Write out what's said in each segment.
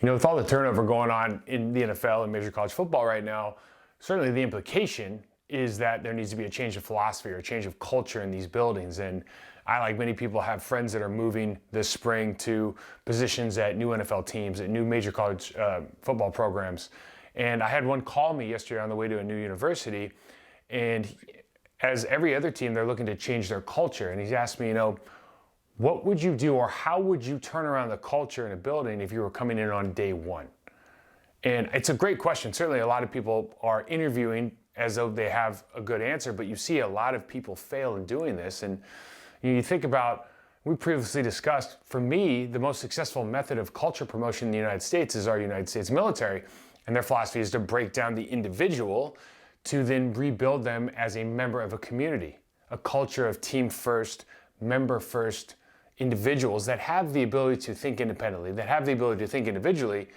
With all the turnover going on in the NFL and Major College Football right now, certainly the implication is that there needs to be a change of philosophy or a change of culture in these buildings. And I, like many people, have friends that are moving this spring to positions at new NFL teams, at new Major College Football programs. And I had one call me yesterday on the way to a new university, and as every other team, they're looking to change their culture. And he's asked me, what would you do, or how would you turn around the culture in a building if you were coming in on day one? And it's a great question. Certainly a lot of people are interviewing as though they have a good answer, but you see a lot of people fail in doing this. And you think about, we previously discussed, for me, the most successful method of culture promotion in the United States is our United States military. And their philosophy is to break down the individual to then rebuild them as a member of a community, a culture of team first, member first individuals that have the ability to think independently, that have the ability to think individually,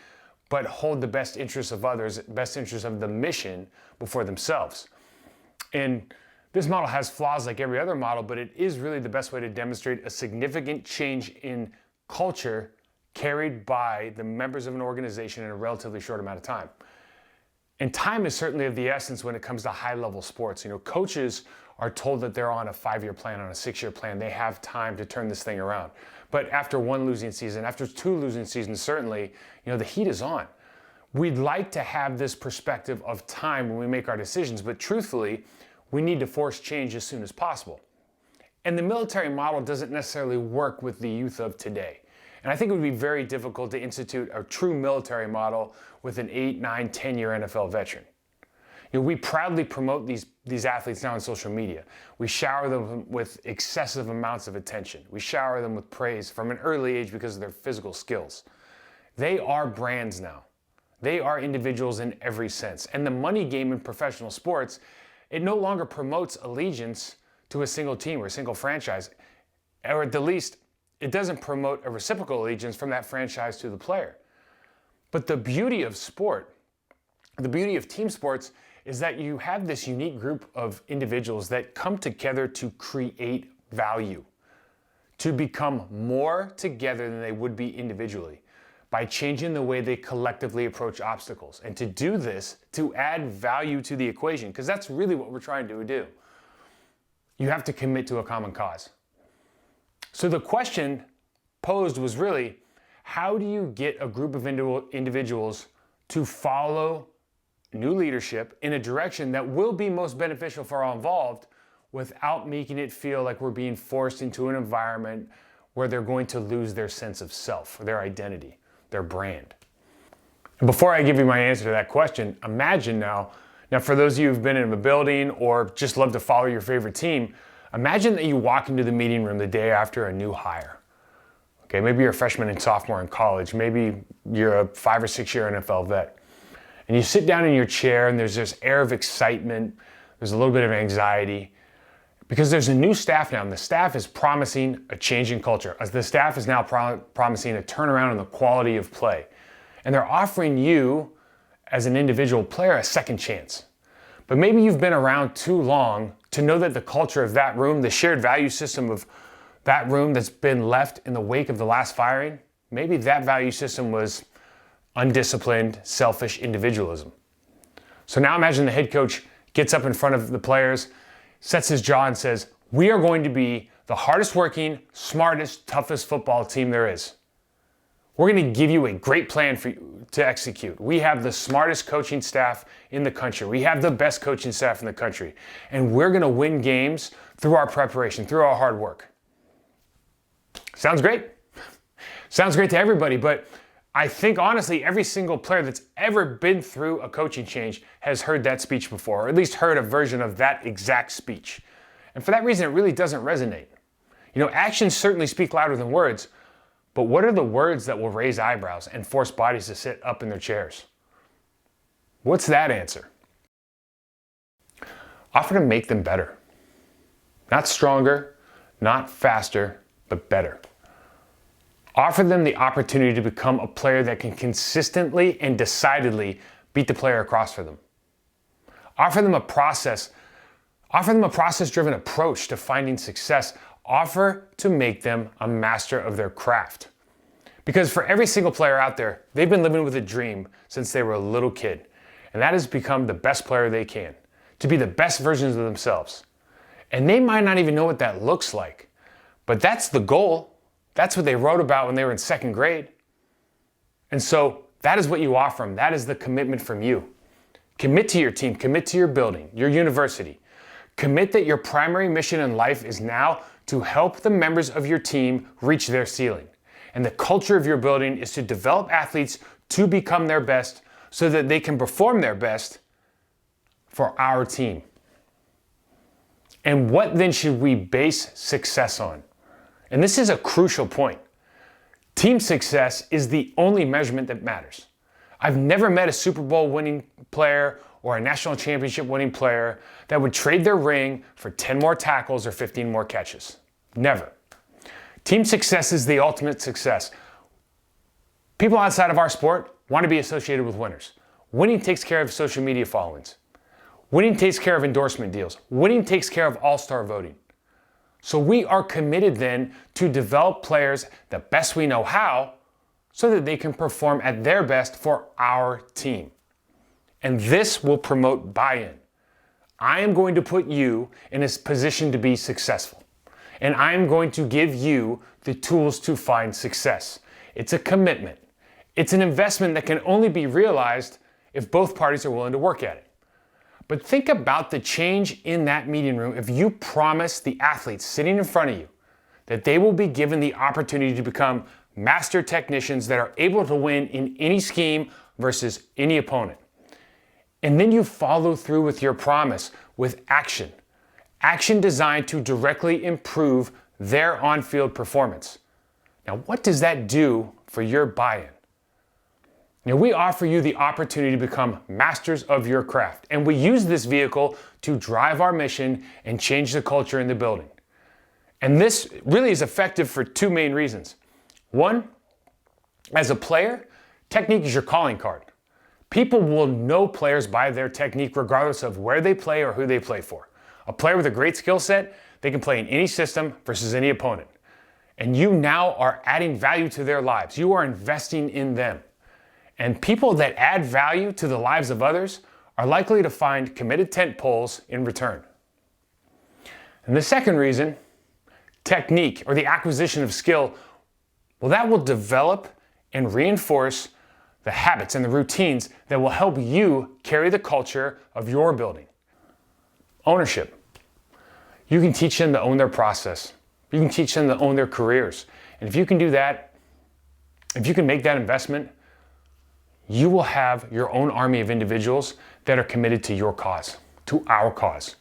but hold the best interests of others, best interests of the mission before themselves. And this model has flaws like every other model, but it is really the best way to demonstrate a significant change in culture carried by the members of an organization in a relatively short amount of time. And time is certainly of the essence when it comes to high-level sports. Coaches are told that they're on a 5-year plan, on a 6-year plan. They have time to turn this thing around. But after one losing season, after 2 losing seasons, certainly, the heat is on. We'd like to have this perspective of time when we make our decisions, but truthfully, we need to force change as soon as possible. And the military model doesn't necessarily work with the youth of today. And I think it would be very difficult to institute a true military model with an 8, 9, 10-year NFL veteran. We proudly promote these athletes now on social media. We shower them with excessive amounts of attention. We shower them with praise from an early age because of their physical skills. They are brands now. They are individuals in every sense. And the money game in professional sports, it no longer promotes allegiance to a single team or a single franchise, or at the least, it doesn't promote a reciprocal allegiance from that franchise to the player. But the beauty of sport, the beauty of team sports, is that you have this unique group of individuals that come together to create value, to become more together than they would be individually by changing the way they collectively approach obstacles. And to do this, to add value to the equation, because that's really what we're trying to do, you have to commit to a common cause. So the question posed was really, how do you get a group of individuals to follow new leadership in a direction that will be most beneficial for all involved without making it feel like we're being forced into an environment where they're going to lose their sense of self, their identity, their brand? And before I give you my answer to that question, imagine now for those of you who've been in a building or just love to follow your favorite team, imagine that you walk into the meeting room the day after a new hire. Okay, maybe you're a freshman and sophomore in college, maybe you're a 5 or 6 year NFL vet. And you sit down in your chair and there's this air of excitement, there's a little bit of anxiety, because there's a new staff now, and the staff is promising a change in culture. The staff is now promising a turnaround in the quality of play. And they're offering you, as an individual player, a second chance. But maybe you've been around too long to know that the culture of that room, the shared value system of that room that's been left in the wake of the last firing, maybe that value system was undisciplined, selfish individualism. So now imagine the head coach gets up in front of the players, sets his jaw and says, we are going to be the hardest working, smartest, toughest football team there is. We're going to give you a great plan for you to execute. We have the smartest coaching staff in the country. We have the best coaching staff in the country. And we're going to win games through our preparation, through our hard work. Sounds great. Sounds great to everybody, but I think honestly every single player that's ever been through a coaching change has heard that speech before, or at least heard a version of that exact speech. And for that reason, it really doesn't resonate. Actions certainly speak louder than words, but what are the words that will raise eyebrows and force bodies to sit up in their chairs? What's that answer? Offer to make them better. Not stronger, not faster, but better. Offer them the opportunity to become a player that can consistently and decidedly beat the player across for them. Offer them a process-driven approach to finding success. Offer to make them a master of their craft. Because for every single player out there, they've been living with a dream since they were a little kid. And that is become the best player they can, to be the best versions of themselves. And they might not even know what that looks like, but that's the goal. That's what they wrote about when they were in second grade. And so that is what you offer them. That is the commitment from you. Commit to your team, commit to your building, your university. Commit that your primary mission in life is now to help the members of your team reach their ceiling. And the culture of your building is to develop athletes to become their best so that they can perform their best for our team. And what then should we base success on? And this is a crucial point. Team success is the only measurement that matters. I've never met a Super Bowl winning player or a national championship winning player that would trade their ring for 10 more tackles or 15 more catches. Never. Team success is the ultimate success. People outside of our sport want to be associated with winners. Winning takes care of social media followings. Winning takes care of endorsement deals. Winning takes care of all-star voting. So we are committed then to develop players the best we know how so that they can perform at their best for our team. And this will promote buy-in. I am going to put you in a position to be successful. And I am going to give you the tools to find success. It's a commitment. It's an investment that can only be realized if both parties are willing to work at it. But think about the change in that meeting room if you promise the athletes sitting in front of you that they will be given the opportunity to become master technicians that are able to win in any scheme versus any opponent. And then you follow through with your promise with action. Action designed to directly improve their on-field performance. Now, what does that do for your buy-in? Now, we offer you the opportunity to become masters of your craft, and we use this vehicle to drive our mission and change the culture in the building. And this really is effective for two main reasons. One, as a player, technique is your calling card. People will know players by their technique regardless of where they play or who they play for. A player with a great skill set, they can play in any system versus any opponent. And you now are adding value to their lives. You are investing in them. And people that add value to the lives of others are likely to find committed tent poles in return. And the second reason, technique or the acquisition of skill, well, that will develop and reinforce the habits and the routines that will help you carry the culture of your building. Ownership. You can teach them to own their process. You can teach them to own their careers. And if you can do that, if you can make that investment, you will have your own army of individuals that are committed to your cause, to our cause.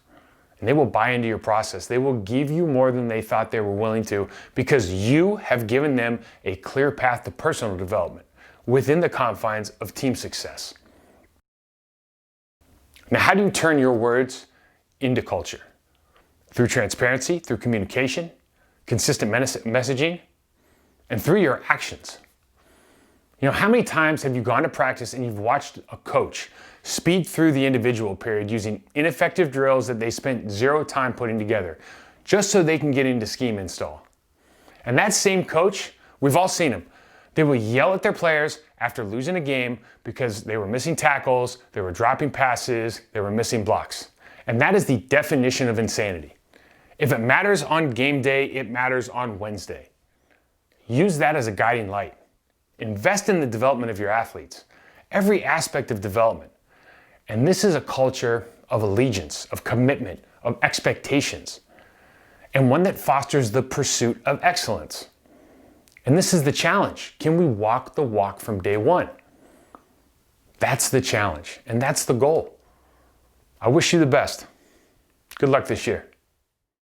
And they will buy into your process. They will give you more than they thought they were willing to because you have given them a clear path to personal development within the confines of team success. Now, how do you turn your words into culture? Through transparency, through communication, consistent messaging, and through your actions. You know, how many times have you gone to practice and you've watched a coach speed through the individual period using ineffective drills that they spent zero time putting together just so they can get into scheme install? And that same coach, we've all seen him. They will yell at their players after losing a game because they were missing tackles, they were dropping passes, they were missing blocks. And that is the definition of insanity. If it matters on game day, it matters on Wednesday. Use that as a guiding light. Invest in the development of your athletes, every aspect of development. And this is a culture of allegiance, of commitment, of expectations, and one that fosters the pursuit of excellence. And this is the challenge. Can we walk the walk from day one? That's the challenge, and that's the goal. I wish you the best. Good luck this year.